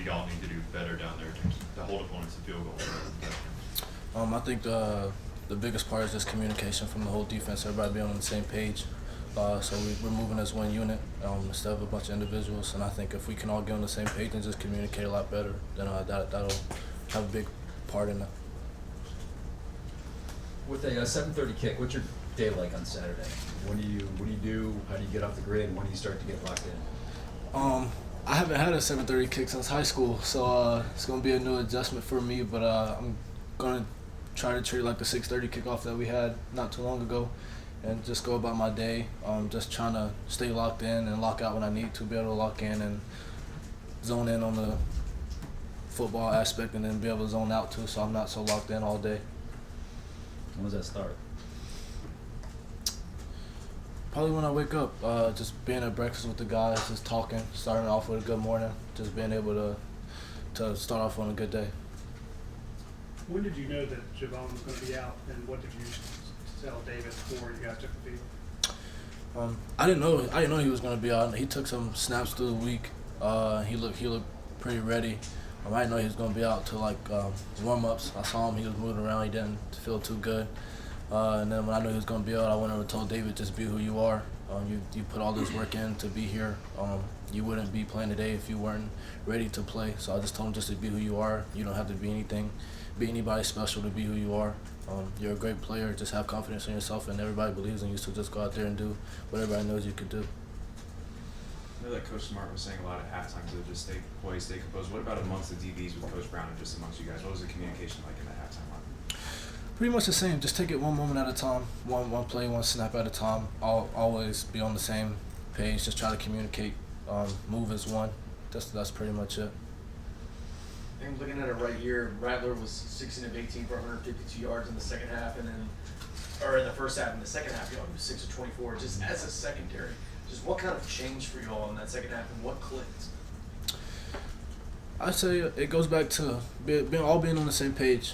do y'all need to do better down there to hold opponents to field goals? I think the biggest part is just communication from the whole defense, everybody being on the same page. So we're moving as one unit instead of a bunch of individuals. And I think if we can all get on the same page and just communicate a lot better, then that'll have a big part in that. With a 7:30 kick, what's your day like on Saturday? What do you do? How do you get off the grid? When do you start to get locked in? I haven't had a 7:30 kick since high school, so it's gonna be a new adjustment for me. But I'm gonna try to treat it like the 6:30 kickoff that we had not too long ago, and just go about my day. Just trying to stay locked in and lock out when I need to, be able to lock in and zone in on the football aspect, and then be able to zone out too, so I'm not so locked in all day. When does that start? Probably when I wake up, just being at breakfast with the guys, just talking, starting off with a good morning, just being able to start off on a good day. When did you know that Javon was going to be out, and what did you tell David before you guys took the field? I didn't know he was going to be out. He took some snaps through the week. He looked pretty ready. I didn't know he was going to be out till warm-ups. I saw him, he was moving around, he didn't feel too good. And then when I knew he was going to be out, I went over and told David, just be who you are. You put all this work in to be here. You wouldn't be playing today if you weren't ready to play. So I just told him just to be who you are. You don't have to be anybody special to be who you are. You're a great player. Just have confidence in yourself, and everybody believes in you. So just go out there and do what everybody knows you could do. I know that Coach Smart was saying a lot at halftime to just stay poised, stay composed. What about amongst the DBs with Coach Brown and just amongst you guys? What was the communication like in the halftime line? Pretty much the same. Just take it one moment at a time, one play, one snap at a time. I'll always be on the same page. Just try to communicate, move as one. That's pretty much it. And looking at it right here, Rattler was 16 of 18 for 152 yards in the second half, and then, or in the first half. In the second half, he was 6 of 24. Just as a secondary, just what kind of changed for you all in that second half, and what clicked? I'd say it goes back to being on the same page.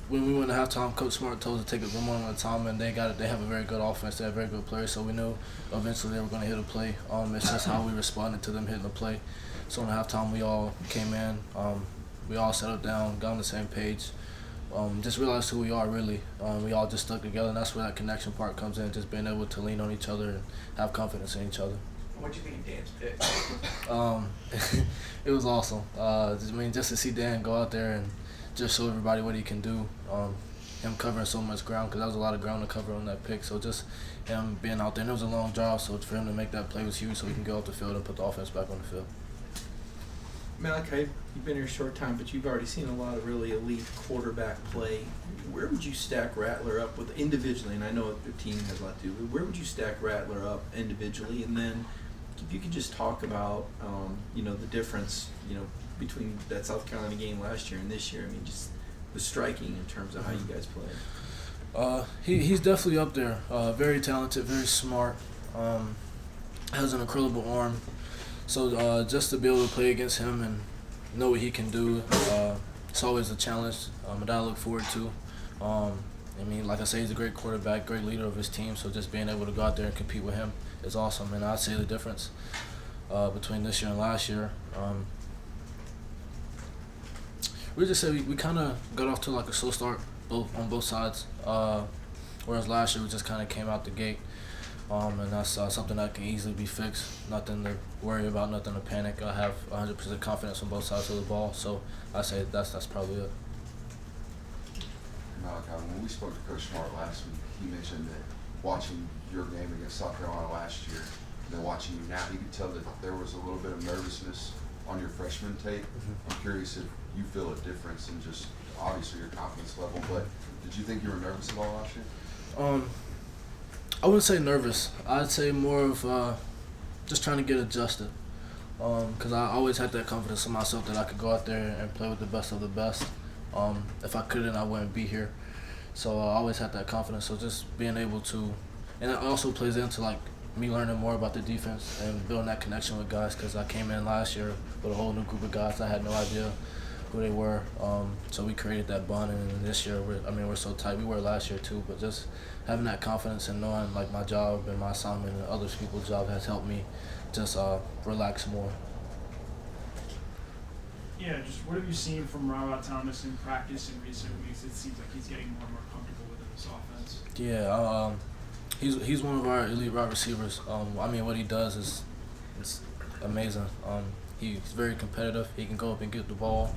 When we went to halftime, Coach Smart told us to take it one more at a time, and they have a very good offense. They have very good players, so we knew eventually they were going to hit a play. It's just how we responded to them hitting the play. So in halftime, we all came in, we all settled down, got on the same page, just realized who we are really. We all just stuck together, and that's where that connection part comes in, just being able to lean on each other and have confidence in each other. What do you think of Dan's pick? It was awesome. Just to see Dan go out there and just show everybody what he can do. Him covering so much ground, because that was a lot of ground to cover on that pick. So just him being out there, and it was a long drive, so for him to make that play was huge, so he can go off the field and put the offense back on the field. Malaki, you've been here a short time, but you've already seen a lot of really elite quarterback play. Where would you stack Rattler up with individually? And I know your team has a lot to do, but where would you stack Rattler up individually? And then if you could just talk about, the difference, between that South Carolina game last year and this year. I mean, just was striking in terms of how you guys played. He's definitely up there. Very talented, very smart. Has an incredible arm. So just to be able to play against him and know what he can do, it's always a challenge that I look forward to. Like I say, he's a great quarterback, great leader of his team. So just being able to go out there and compete with him is awesome. And I'd say the difference between this year and last year. We just said we kind of got off to a slow start on both sides, whereas last year we just kind of came out the gate, and that's something that can easily be fixed. Nothing to worry about, nothing to panic. I have 100% confidence on both sides of the ball, so I say that's probably it. Malaki, when we spoke to Coach Smart last week, he mentioned that watching your game against South Carolina last year, and then watching you now, he could tell that there was a little bit of nervousness on your freshman tape. I'm curious if you feel a difference in just obviously your confidence level, but did you think you were nervous at all last year? I wouldn't say nervous. I'd say more of just trying to get adjusted, because I always had that confidence in myself that I could go out there and play with the best of the best. If I couldn't, I wouldn't be here. So I always had that confidence. So just being able to, and it also plays into me learning more about the defense and building that connection with guys, because I came in last year with a whole new group of guys. I had no idea who they were, so we created that bond, and this year we're so tight. We were last year too, but just having that confidence and knowing my job and my assignment and other people's job has helped me just relax more. Yeah, just what have you seen from WR Thomas in practice in recent weeks? It seems like he's getting more and more comfortable within this offense. Yeah, he's one of our elite wide receivers. I mean, what he does is it's amazing. He's very competitive. He can go up and get the ball.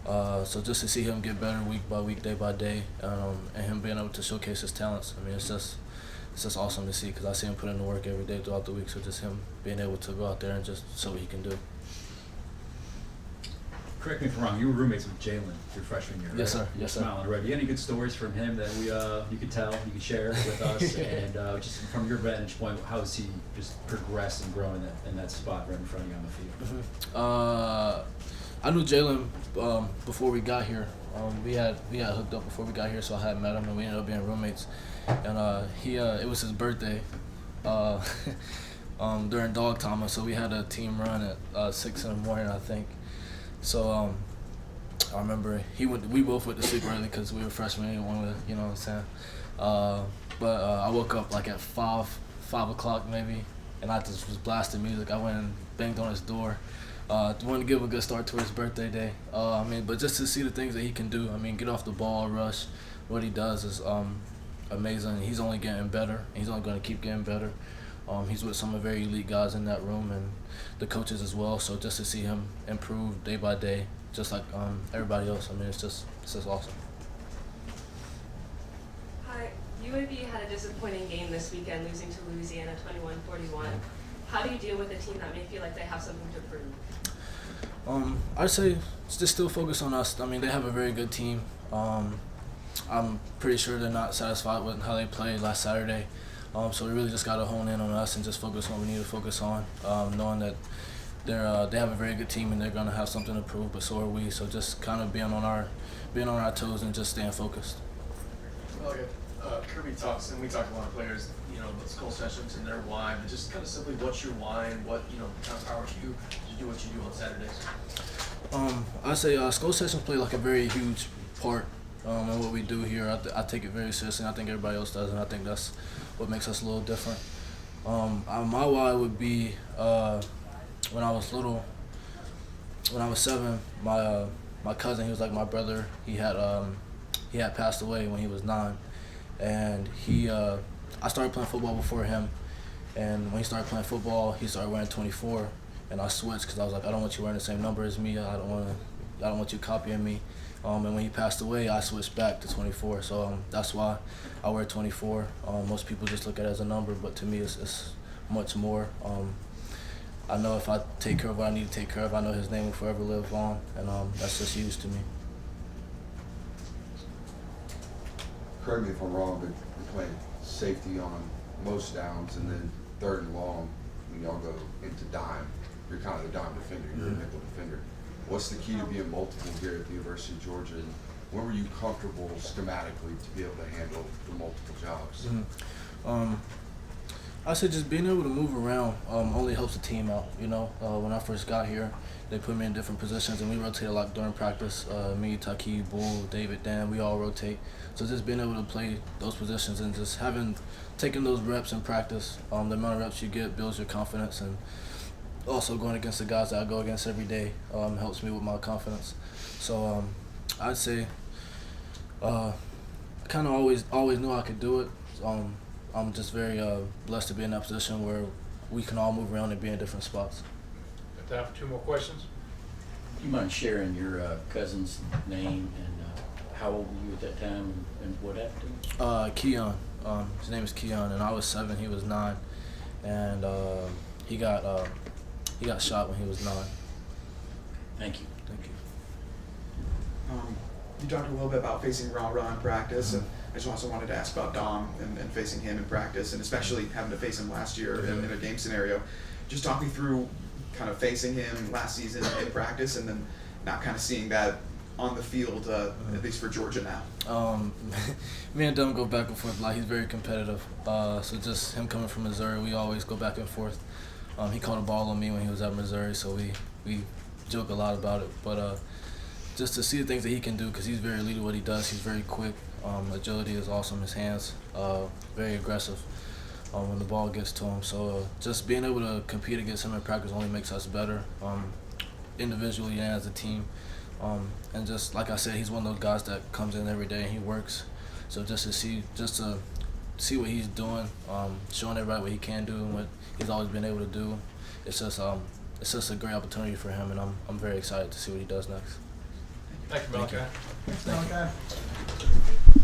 So just to see him get better week by week, day by day, and him being able to showcase his talents, I mean, it's just awesome to see because I see him put in the work every day throughout the week. So just him being able to go out there and just show what he can do. Correct me if I'm wrong. You were roommates with Jaylen your freshman year, right? Yes, sir. Yes, sir. Smiling already. Any good stories from him that you could tell, you could share with us, and just from your vantage point, how has he just progressed and grown in that spot right in front of you on the field? I knew Jaylen before we got here. We had hooked up before we got here, so I had met him and we ended up being roommates. And it was his birthday during Dog Thomas, so we had a team run at 6 in the morning, I think. So I remember we both went to sleep early because we were freshmen. We didn't want to, you know what I'm saying. But I woke up like at 5 o'clock maybe, and I just was blasting music. I went and banged on his door. Wanted to give him a good start to his birthday day. I mean, but just to see the things that he can do. I mean, get off the ball, rush. What he does is amazing. He's only getting better. He's only going to keep getting better. He's with some of the very elite guys in that room and the coaches as well. So just to see him improve day by day, just like everybody else, I mean, it's just awesome. Hi, UAB had a disappointing game this weekend, losing to Louisiana 21-41. How do you deal with a team that may feel like they have something to prove? I'd say just still focus on us. I mean, they have a very good team. I'm pretty sure they're not satisfied with how they played last Saturday. So we really just got to hone in on us and just focus on what we need to focus on, knowing that they have a very good team and they're going to have something to prove, but so are we. So just kind of being on our toes and just staying focused. Well, Kirby talks, and we talk to a lot of players, you know, about school sessions and their why, but just kind of simply what's your why and what, you know, kind of powers you to do what you do on Saturdays? I say school sessions play like a very huge part in what we do here. I take it very seriously, and I think everybody else does, and I think that's what makes us a little different. My why would be when I was little, when I was 7, my cousin, he was like my brother. He had passed away when he was 9, and I started playing football before him. And when he started playing football, he started wearing 24, and I switched because I was like, I don't want you wearing the same number as me. I don't want you copying me. And when he passed away, I switched back to 24. So that's why I wear 24. Most people just look at it as a number, but to me, it's much more. I know if I take care of what I need to take care of, I know his name will forever live on, and that's just huge to me. Correct me if I'm wrong, but you're playing safety on most downs, and then 3rd and long, when y'all go into dime, you're kind of the dime defender, you're a nickel defender. What's the key to being multiple here at the University of Georgia, and when were you comfortable schematically to be able to handle the multiple jobs? I said just being able to move around only helps the team out. You know, when I first got here, they put me in different positions, and we rotate a lot during practice. Me, Taki, Bull, David, Dan, we all rotate. So just being able to play those positions and just taking those reps in practice, the amount of reps you get builds your confidence, and also going against the guys that I go against every day helps me with my confidence. So I'd say kind of always knew I could do it. I'm just very blessed to be in that position where we can all move around and be in different spots. Got time for 2 more questions? Do you mind sharing your cousin's name and how old were you at that time and what happened to him? Keon. His name is Keon, and I was 7, he was 9, and he got shot when he was 9. Thank you. Thank you. You talked a little bit about facing WR in practice, and I just also wanted to ask about Dom and facing him in practice, and especially having to face him last year in a game scenario. Just talk me through kind of facing him last season in practice, and then not kind of seeing that on the field, at least for Georgia now. Me and Dom go back and forth a lot. He's very competitive. So just him coming from Missouri, we always go back and forth. He caught a ball on me when he was at Missouri, so we joke a lot about it. But just to see the things that he can do, because he's very elite at what he does. He's very quick. Agility is awesome. His hands, very aggressive when the ball gets to him. So just being able to compete against him in practice only makes us better. individually and as a team. And just like I said, he's one of those guys that comes in every day and he works. So just to see what he's doing, showing everybody what he can do and what he's always been able to do, it's just a great opportunity for him, and I'm very excited to see what he does next. Thank you, Malaki. Thank you.